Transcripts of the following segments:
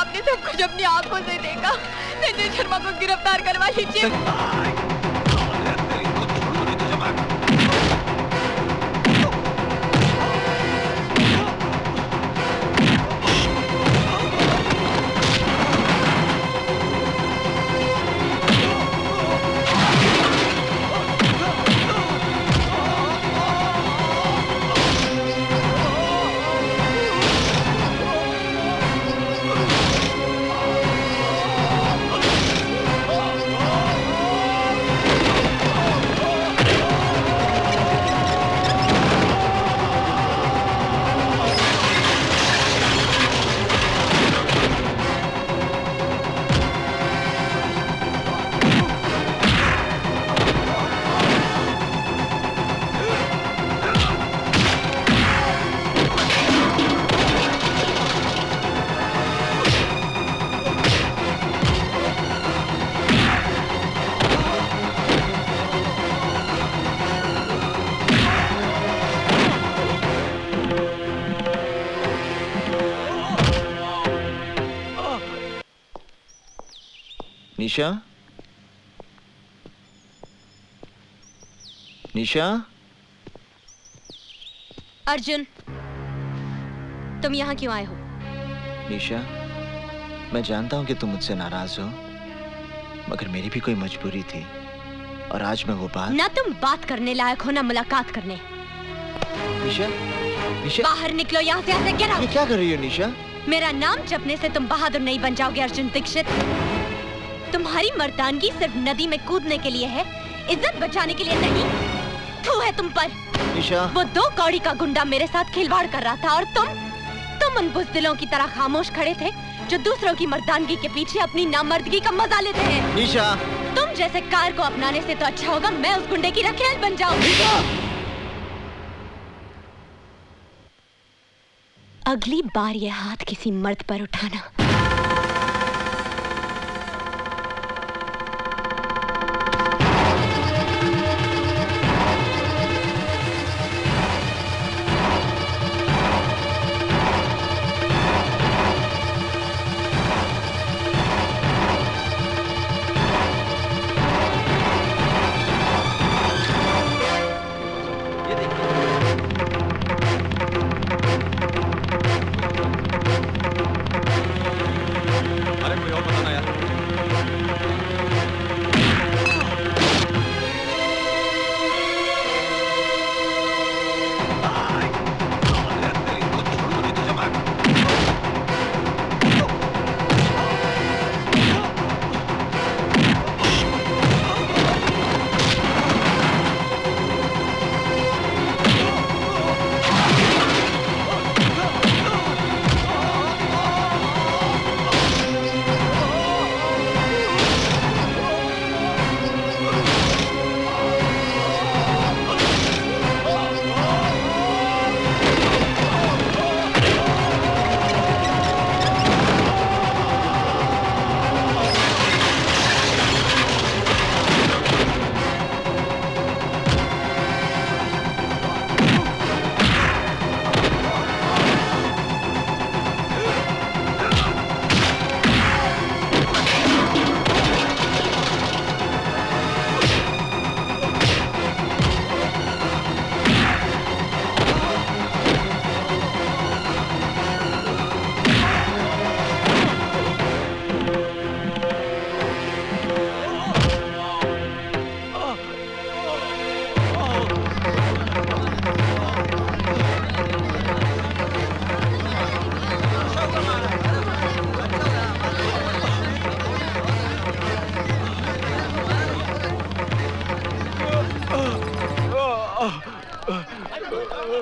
आपने सब कुछ अपनी आंखों से देखा। संजय शर्मा को गिरफ्तार करवा लीजिए। निशा, निशा। अर्जुन, तुम यहाँ क्यों आए हो? निशा, मैं जानता हूँ कि तुम मुझसे नाराज हो, मगर मेरी भी कोई मजबूरी थी और आज मैं वो बात। ना तुम बात करने लायक हो ना मुलाकात करने। निशा, निशा। बाहर निकलो यहाँ से, गेट आउट। ये क्या कर रही हो निशा? मेरा नाम जपने से तुम बहादुर नहीं बन जाओगे अर्जुन दीक्षित। तुम्हारी मर्दानगी सिर्फ नदी में कूदने के लिए है, इज्जत बचाने के लिए नहीं। थू है तुम पर। निशा। वो 2 कौड़ी का गुंडा मेरे साथ खिलवाड़ कर रहा था और तुम उन बुज़दिलों की तरह खामोश खड़े थे जो दूसरों की मर्दानगी के पीछे अपनी नामर्दगी का मजा लेते हैं। निशा। तुम जैसे कार को अपनाने से तो अच्छा होगा मैं उस गुंडे की रखेल बन जाऊं। अगली बार ये हाथ किसी मर्द पर उठाना।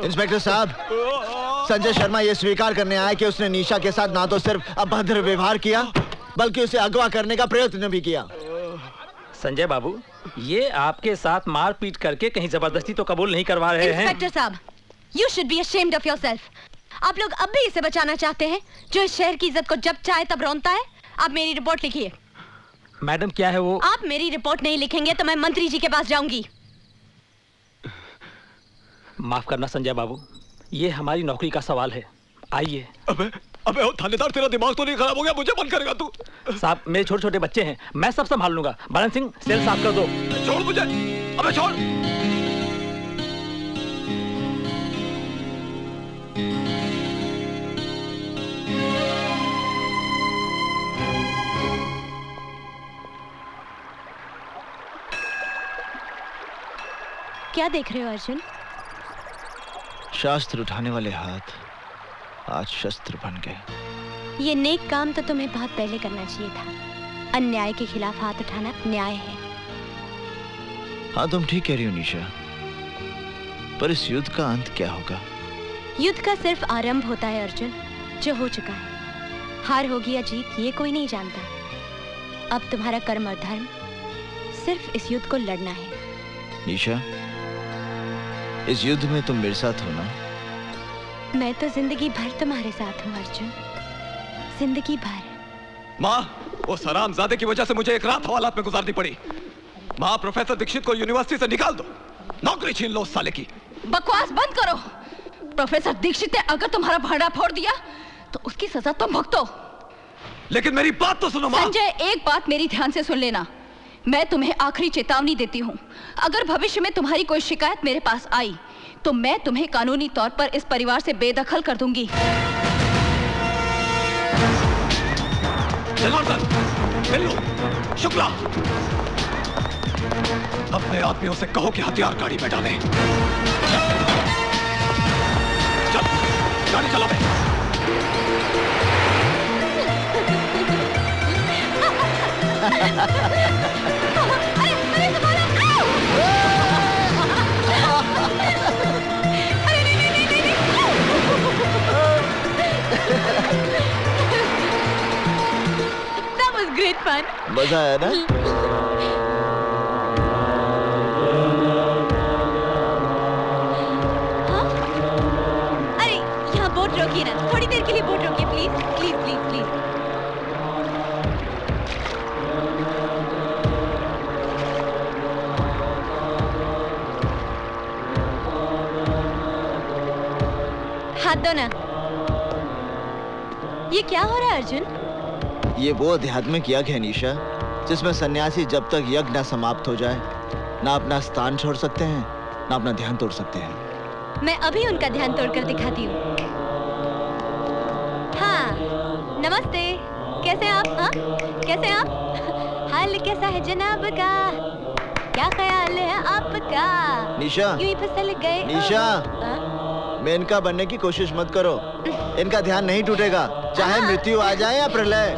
इंस्पेक्टर साहब, संजय शर्मा ये स्वीकार करने आया कि उसने निशा के साथ ना तो सिर्फ अभद्र व्यवहार किया बल्कि उसे अगवा करने का प्रयत्न भी किया। संजय बाबू, ये आपके साथ मारपीट करके कहीं जबरदस्ती तो कबूल नहीं करवा रहे हैं। इंस्पेक्टर साहब, you should be ashamed of yourself। आप लोग अब भी इसे बचाना चाहते हैं जो इस शहर की इज्जत को जब चाहे तब रौंदता है। आप मेरी रिपोर्ट लिखिए। मैडम क्या है वो? आप मेरी रिपोर्ट नहीं लिखेंगे तो मैं मंत्री जी के पास जाऊंगी। माफ करना संजय बाबू, ये हमारी नौकरी का सवाल है। आइए। अबे अबे ओ थानेदार, तेरा दिमाग तो नहीं खराब हो गया? मुझे बंद करेगा तू? साहब मेरे छोटे छोटे बच्चे हैं, मैं सब संभाल लूंगा। बलन सिंह सेल साफ कर दो। छोड़ मुझे, अबे छोड़। क्या देख रहे हो अर्जुन? शास्त्र उठाने वाले हाथ आज शस्त्र बन गए। ये नेक काम तो तुम्हें बहुत पहले करना चाहिए था। अन्याय के खिलाफ हाथ उठाना न्याय है। हाँ, तुम ठीक कह रही हो निशा, पर इस युद्ध का अंत क्या होगा? युद्ध का सिर्फ आरंभ होता है अर्जुन, जो हो चुका है। हार होगी या जीत ये कोई नहीं जानता। अब तुम्हारा कर्म और धर्म सिर्फ इस युद्ध को लड़ना है। निशा, इस युद्ध में तुम मेरे साथ हो ना? मैं तो जिंदगी भर तुम्हारे साथ हूँ अर्जुन, जिंदगी भर। माँ, वो हरामजादे की वजह से मुझे एक रात हवालात में गुजारनी पड़ी। माँ, प्रोफेसर दीक्षित को यूनिवर्सिटी से निकाल दो, नौकरी छीन लो उस साले की। बकवास बंद करो। प्रोफेसर दीक्षित ने अगर तुम्हारा भाड़ा फोड़ दिया तो उसकी सजा तुम भुगतो। लेकिन मेरी बात तो सुनो माँ। संजय, एक बात मेरी ध्यान से सुन लेना। मैं तुम्हें आखिरी चेतावनी देती हूँ, अगर भविष्य में तुम्हारी कोई शिकायत मेरे पास आई तो मैं तुम्हें कानूनी तौर पर इस परिवार से बेदखल कर दूंगी। जनार्दन, बिल्लू, शुक्ला, अपने आदमियों से कहो कि हथियार गाड़ी में डालें। चल, गाड़ी चला बे। That was great fun. मजा आया ना? हाँ? अरे यहाँ बोट रोकिए ना, थोड़ी देर के लिए बोट रोकिए प्लीज प्लीज प्लीज प्लीज। हाथ दो ना। ये क्या हो रहा है अर्जुन? ये वो आध्यात्मिक यज्ञ है निशा, जिसमें सन्यासी जब तक यज्ञ ना समाप्त हो जाए ना अपना स्थान छोड़ सकते हैं ना अपना ध्यान तोड़ सकते हैं। मैं अभी उनका ध्यान तोड़कर दिखाती हूँ। हाँ, नमस्ते, कैसे हैं आप? हाँ, कैसे हैं आप? हाल कैसा है जनाब का? क्या ख्याल है आपका? निशा, यूं ही फिसल गए। निशा, हाँ? मेनका बनने की कोशिश मत करो, इनका ध्यान नहीं टूटेगा, चाहे मृत्यु आ जाए या प्रलय।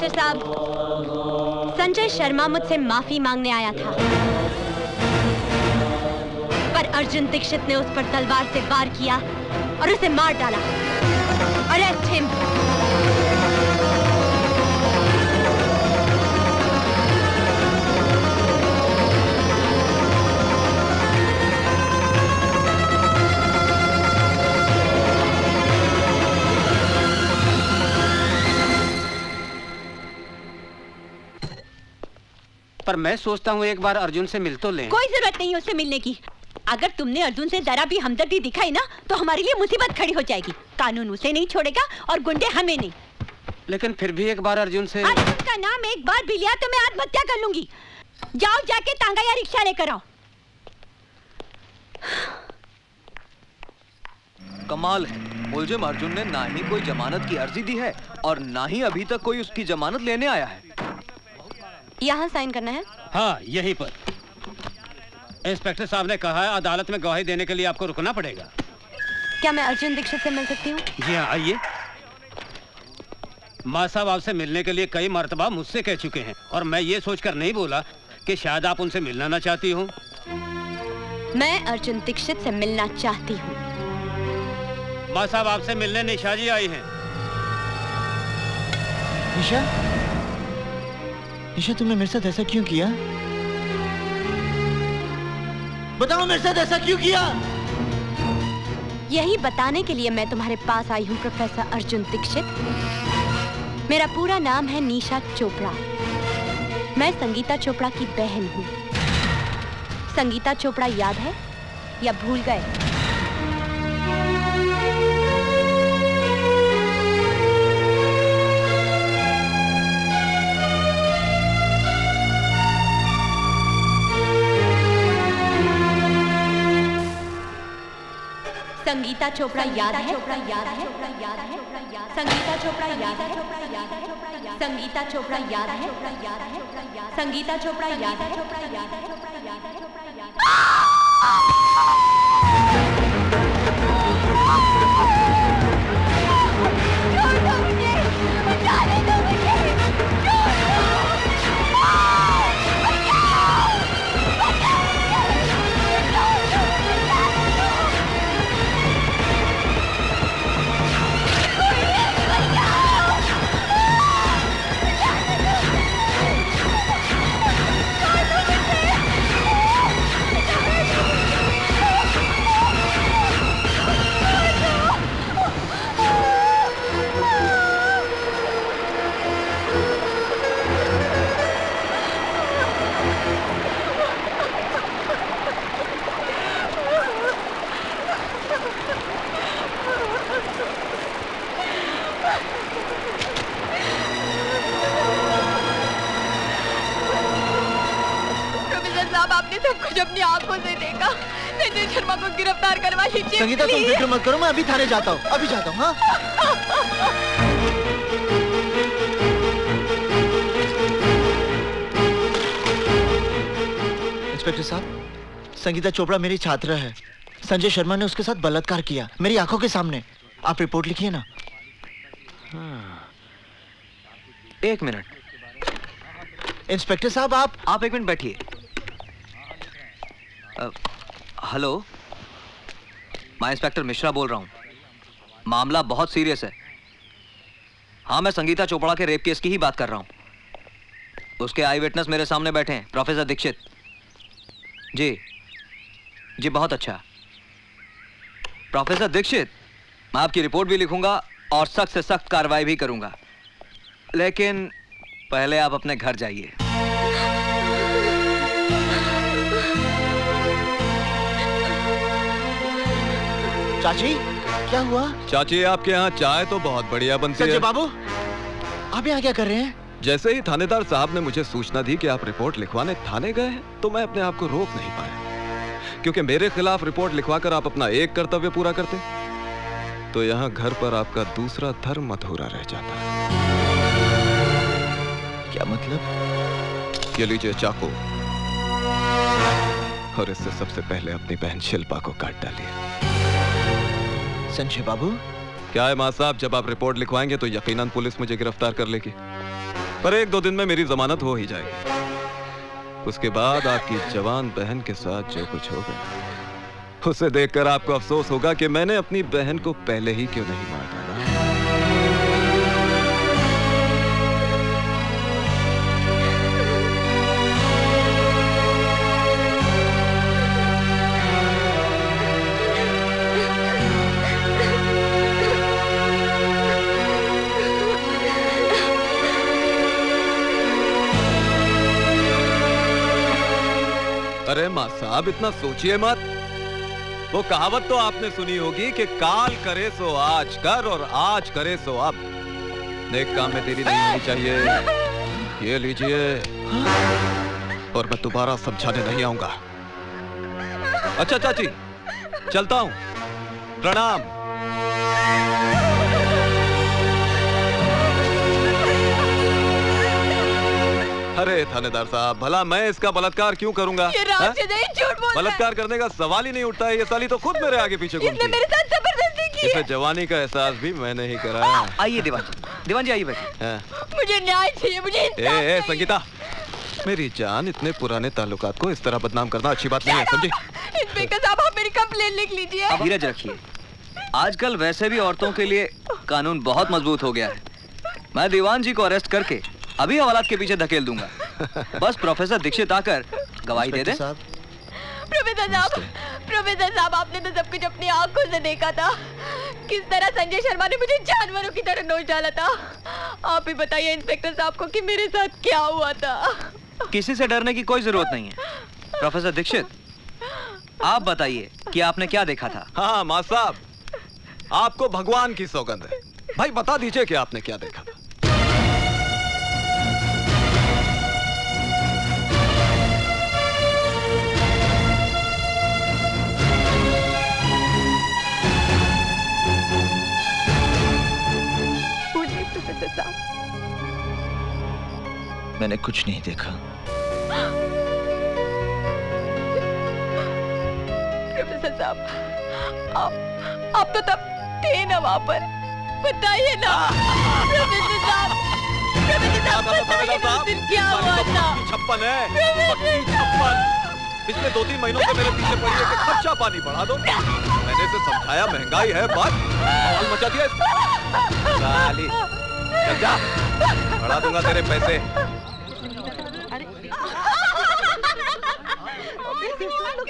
इंस्पेक्टर साहब, संजय शर्मा मुझसे माफी मांगने आया था, पर अर्जुन दीक्षित ने उस पर तलवार से वार किया और उसे मार डाला। Arrest him. पर मैं सोचता हूँ एक बार अर्जुन से मिल तो लें। कोई जरूरत नहीं है उससे मिलने की। अगर तुमने अर्जुन से जरा भी हमदर्दी दिखाई ना तो हमारे लिए मुसीबत खड़ी हो जाएगी। कानून उसे नहीं छोड़ेगा और गुंडे हमें नहीं। लेकिन फिर भी एक बार अर्जुन से। अर्जुन का नाम एक बार भी लिया तो मैं आत्महत्या कर लूंगी। जाओ जाके तांगा या रिक्शा लेकर आओ। कमाल है, मुलजिम अर्जुन ने ना ही कोई जमानत की अर्जी दी है और ना ही अभी तक कोई उसकी जमानत लेने आया है। यहाँ साइन करना है? हाँ, यहीं पर। इंस्पेक्टर साहब ने कहा है अदालत में गवाही देने के लिए आपको रुकना पड़ेगा। क्या मैं अर्जुन दीक्षित से मिल सकती हूँ? जी हाँ, आइए। माँ साहब आपसे मिलने के लिए कई मर्तबा मुझसे कह चुके हैं और मैं ये सोचकर नहीं बोला कि शायद आप उनसे मिलना ना चाहती हूँ। मैं अर्जुन दीक्षित से मिलना चाहती हूँ। माँ साहब आपसे मिलने निशा जी आई हैं। निशा, निशा तुमने मेरे साथ ऐसा क्यों किया? बताओ मेरे साथ ऐसा क्यों किया? यही बताने के लिए मैं तुम्हारे पास आई हूँ प्रोफेसर अर्जुन दीक्षित। मेरा पूरा नाम है निशा चोपड़ा। मैं संगीता चोपड़ा की बहन हूँ। संगीता चोपड़ा याद है या भूल गए? संगीता चोपड़ा याद है? संगीता चोपड़ा याद है? संगीता चोपड़ा याद है? संगीता चोपड़ा याद है? अपनी आंखों से देखा। संजय शर्मा को गिरफ्तार करवा लीजिए। संगीता तुम फिक्र मत करो, मैं अभी थाने जाता हूँ, अभी जाता हूँ। हाँ? इंस्पेक्टर साहब, संगीता चोपड़ा मेरी छात्रा है। संजय शर्मा ने उसके साथ बलात्कार किया मेरी आंखों के सामने। आप रिपोर्ट लिखिए ना। एक मिनट इंस्पेक्टर साहब, आप एक मिनट बैठिए। हेलो, मैं इंस्पेक्टर मिश्रा बोल रहा हूँ। मामला बहुत सीरियस है। हाँ, मैं संगीता चोपड़ा के रेप केस की ही बात कर रहा हूँ। उसके आई विटनेस मेरे सामने बैठे हैं, प्रोफेसर दीक्षित। जी जी, बहुत अच्छा। प्रोफेसर दीक्षित, मैं आपकी रिपोर्ट भी लिखूंगा और सख्त से सख्त कार्रवाई भी करूंगा, लेकिन पहले आप अपने घर जाइए। चाची, क्या हुआ? चाची, आपके यहाँ चाय तो बहुत बढ़िया बनती है। संजय बाबू, आप यहाँ क्या कर रहे हैं? जैसे ही थानेदार साहब ने मुझे सूचना दी कि आप रिपोर्ट लिखवाने थाने गए हैं, तो मैं अपने आप को रोक नहीं पाया, क्योंकि मेरे खिलाफ रिपोर्ट लिखवाकर आप अपना एक कर्तव्य पूरा करते तो यहाँ घर पर आपका दूसरा धर्म अधूरा रह जाता है। क्या मतलब? ये लीजिए चाकू, और इससे सबसे पहले अपनी बहन शिल्पा को काट डालिए। संजय बाबू, क्या है मां साहब, जब आप रिपोर्ट लिखवाएंगे तो यकीनन पुलिस मुझे गिरफ्तार कर लेगी। पर 1-2 दिन में मेरी जमानत हो ही जाएगी। उसके बाद आपकी जवान बहन के साथ जो कुछ होगा उसे देखकर आपको अफसोस होगा कि मैंने अपनी बहन को पहले ही क्यों नहीं मार डाला। अरे मां साहब, इतना सोचिए मत। वो कहावत तो आपने सुनी होगी कि काल करे सो आज कर और आज करे सो अब। नेक काम में देरी नहीं होनी चाहिए। ये लीजिए, और मैं दोबारा समझाने नहीं आऊंगा। अच्छा चाची, चलता हूं। प्रणाम। अरे थानेदार साहब, भला मैं इसका बलात्कार क्यों करूंगा? ये राज नहीं, झूठ बोल रहा है। बलात्कार करने का सवाल ही नहीं उठता है। ये साली तो खुद मेरे आगे पीछे घूमती है। मेरे साथ जबरदस्ती की इसे जवानी का एहसास भी मैंने ही कराया। आइए दीवान जी आइए बैठिए। मुझे न्याय चाहिए, मुझे इंसाफ चाहिए। संगीता, मेरी जान, इतने पुराने ताल्लुकात को इस तरह बदनाम करना अच्छी बात नहीं है, समझी? इंस्पेक्टर साहब, आप मेरी कंप्लेन लिख लीजिए। धीरज रखिए। आजकल वैसे भी औरतों के लिए कानून बहुत मजबूत हो गया है। मैं दीवान जी को अरेस्ट करके अभी हवालात के पीछे धकेल दूंगा। बस प्रोफेसर दीक्षित आकर गवाही दे दे। प्रोफेसर साहब, आपने तो सब कुछ अपनी आंखों से देखा था। किस तरह संजय शर्मा ने मुझे जानवरों की तरह नोच डाला था। आप ही बताइए इंस्पेक्टर साहब को कि मेरे साथ क्या हुआ था। किसी से डरने की कोई जरूरत नहीं है। प्रोफेसर दीक्षित, आप बताइए कि आपने क्या देखा था? हाँ मां साहब, आपको भगवान की सौगंध है। भाई बता दीजिए कि आपने क्या देखा था। मैंने कुछ नहीं देखा। प्रोफेसर साहब, आप तो तब थे ना वहां पर, बताइए ना। प्रोफेसर साहब, बताइए ना, उस दिन क्या हुआ था? 56 है। 56। पिछले 2-3 महीनों से मेरे पीछे पड़ी है कि खर्चा पानी बढ़ा दो। मैंने इसे समझाया महंगाई है, बात माहौल मचा दिया इसने। साली, चल जा, बढ़ा दूंगा तेरे पैसे।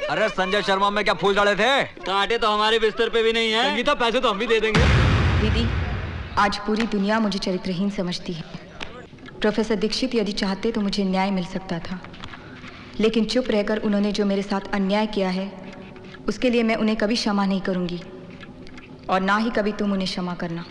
अरे संजय शर्मा में क्या फूल डाले थे? कांटे तो हमारे बिस्तर पे भी नहीं है। संगीता, पैसे तो हम भी दे देंगे। दीदी, आज पूरी दुनिया मुझे चरित्रहीन समझती है। प्रोफेसर दीक्षित यदि चाहते तो मुझे न्याय मिल सकता था, लेकिन चुप रहकर उन्होंने जो मेरे साथ अन्याय किया है उसके लिए मैं उन्हें कभी क्षमा नहीं करूंगी, और ना ही कभी तुम उन्हें क्षमा करना।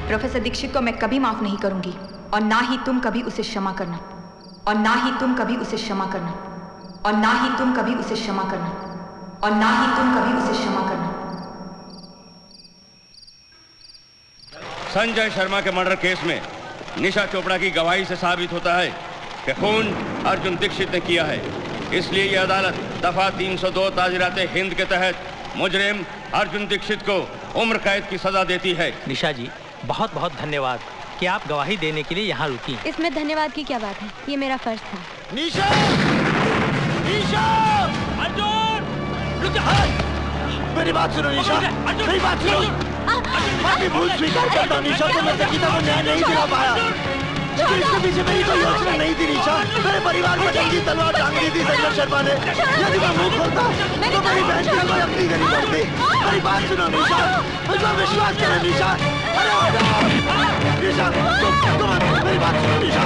प्रोफेसर दीक्षित को मैं कभी माफ नहीं करूंगी, और ना ही तुम कभी उसे क्षमा करना, और ना ही तुम कभी उसे क्षमा करना, और ना ही तुम कभी उसे क्षमा करना, और ना ही तुम कभी उसे क्षमा करना। संजय शर्मा के मर्डर केस में निशा चोपड़ा की गवाही से साबित होता है कि खून अर्जुन दीक्षित ने किया है। इसलिए यह अदालत दफा 302 ताजीरात हिंद के तहत मुजरिम अर्जुन दीक्षित को उम्र कैद की सजा देती है। निशा जी, बहुत बहुत धन्यवाद कि आप गवाही देने के लिए यहाँ रुकी। इसमें धन्यवाद की क्या बात है, ये मेरा फर्ज था। निशा! निशा! अर्जुन! रुक जा! मेरी बात सुनो निशा, मेरी बात सुनो। मैं भी भूल स्वीकार करता हूँ निशा, तो मैं संगीता को न्याय नहीं दिला पाया, लेकिन इसके पीछे मेरी कोई योजना नहीं थी निशा। मेरे परिवार पर जंगी तलवार टांग दी थी संजय शर्मा ने। यदि मैं मुंह खोलता तो मेरी बहन की कोई अपनी गरी पड़ती। मेरी बात सुनो निशा, मुझ पर विश्वास करो निशा। निशा, तुम मेरी बात सुनो निशा।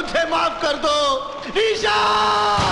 मुझे माफ कर दो निशा।